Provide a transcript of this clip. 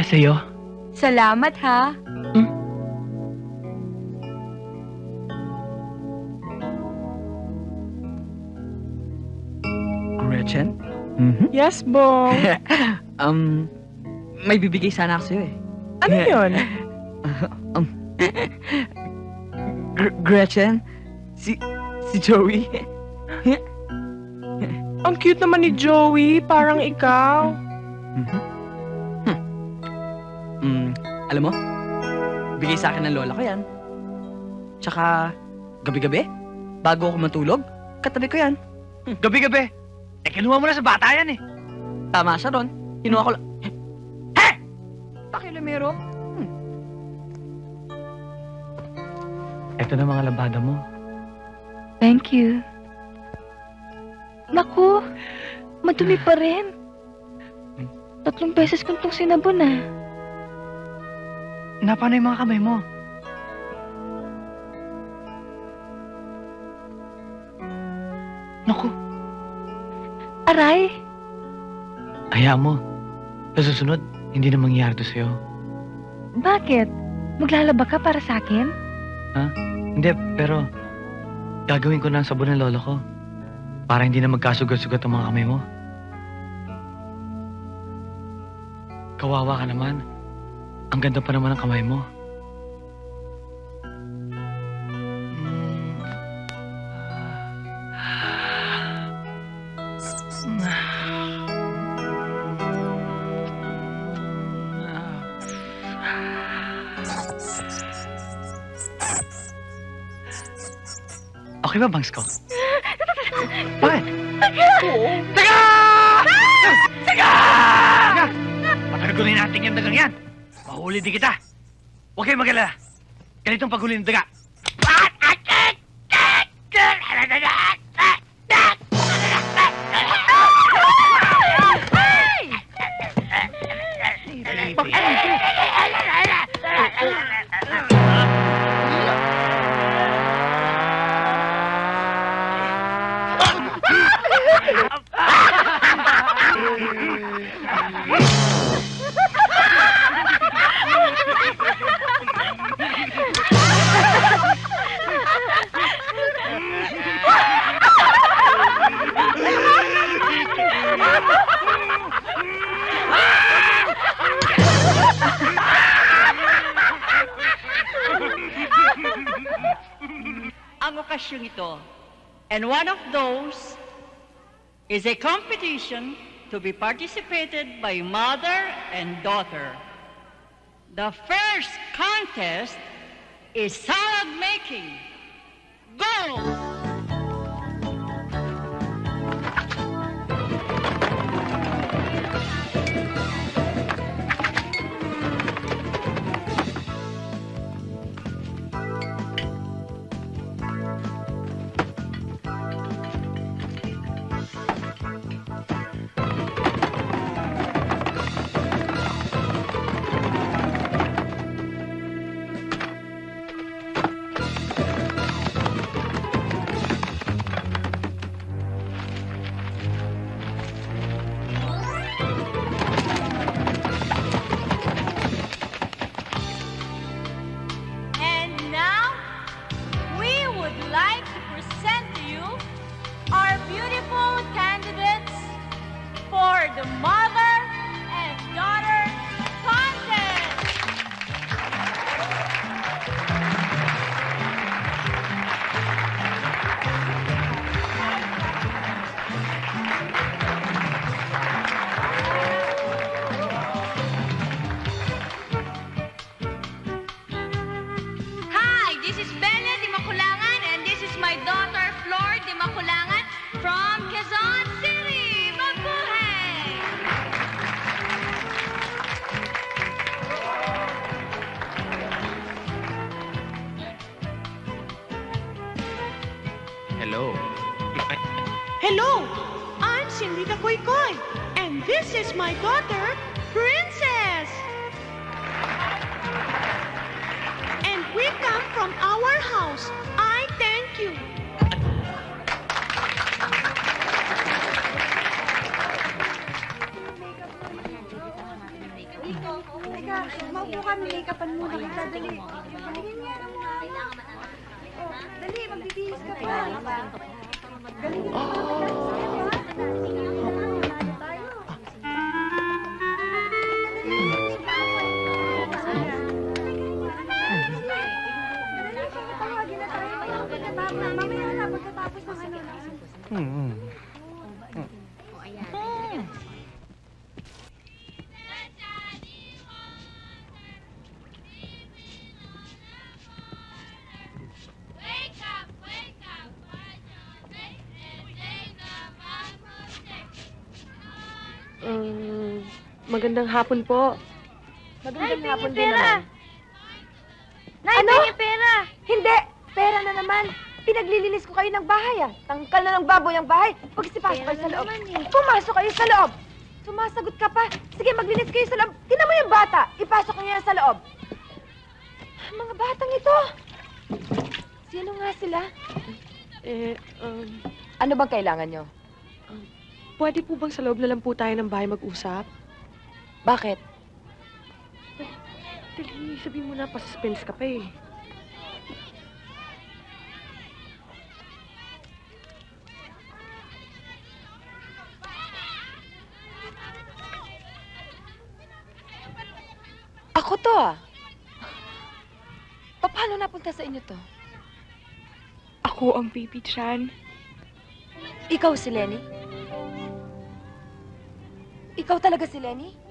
para sa'yo. Salamat, ha? Gretchen? Yes, Bong. May bibigay sana ako sa'yo eh. Ano yun? Gretchen? Si Joey? Ang cute naman ni Joey. Parang ikaw. Alam mo, bigay sa akin ng lola ko yan. Tsaka, gabi-gabi, bago ako matulog, katabi ko yan. Gabi-gabi. Eh, kinuha mo na sa bata yan eh. Tama siya ron. Kinuha ko lang. He! Pakilamero. Ito na mga labada mo. Thank you. Naku, madumi pa rin. 3 beses kong itong sinabon, ah. Paano yung mga kamay mo? Naku, Aray, hayaan mo. Sa susunod, hindi na mangyayari to sa'yo. bakit? Maglalaba ka para sa akin? Hindi, pero gagawin ko na ang sabon ng lolo ko. Para hindi na magkasugat-sugat ang mga kamay mo. Kawawa ka naman. Ang ganda pa naman ng kamay mo. Okay ba, Bangs ko? Bakit? Taga! Taga! Patagunin natin yung dagang yan. Mahuli din kita. Huwag kayong mag-alala. Ganitong paghuli ng daga. Ang okasyon ito. And one of those is a competition to be participated by mother and daughter. The first contest is salad making. Go! And now, we would like to present to you our beautiful candidates for the Mother and Daughter Contest. Hi, this is Bella Di Maculangan, and this is my daughter Flor Di Maculangan from Quezon City. Mabuhay! Hello. Hello, I'm Cindy Koy, and this is my daughter, Princess. And we come from our house. I thank you. Magandang hapon po. Magandang hapon din naman. Nay, Ano? yung pera! Hindi! Pera na naman! Pinaglilinis ko kayo ng bahay, ah. Tangkal na ng baboy ang bahay. Pagsipasok kayo sa loob. Pumasok kayo sa loob! Sumasagot ka pa. Sige, maglinis kayo sa loob. Tingnan mo yung bata. Ipasok niyo yan sa loob. Mga batang ito. Sino nga sila? Ano bang kailangan nyo? Pwede po bang sa loob na lang po tayo ng bahay mag-usap? Bakit? Dali, sabihin mo na, pa-suspense ka pa eh. Ako to, ah. Paano napunta sa inyo to? Ako ang baby Chan. Ikaw si Lenny? Ikaw talaga si Lenny?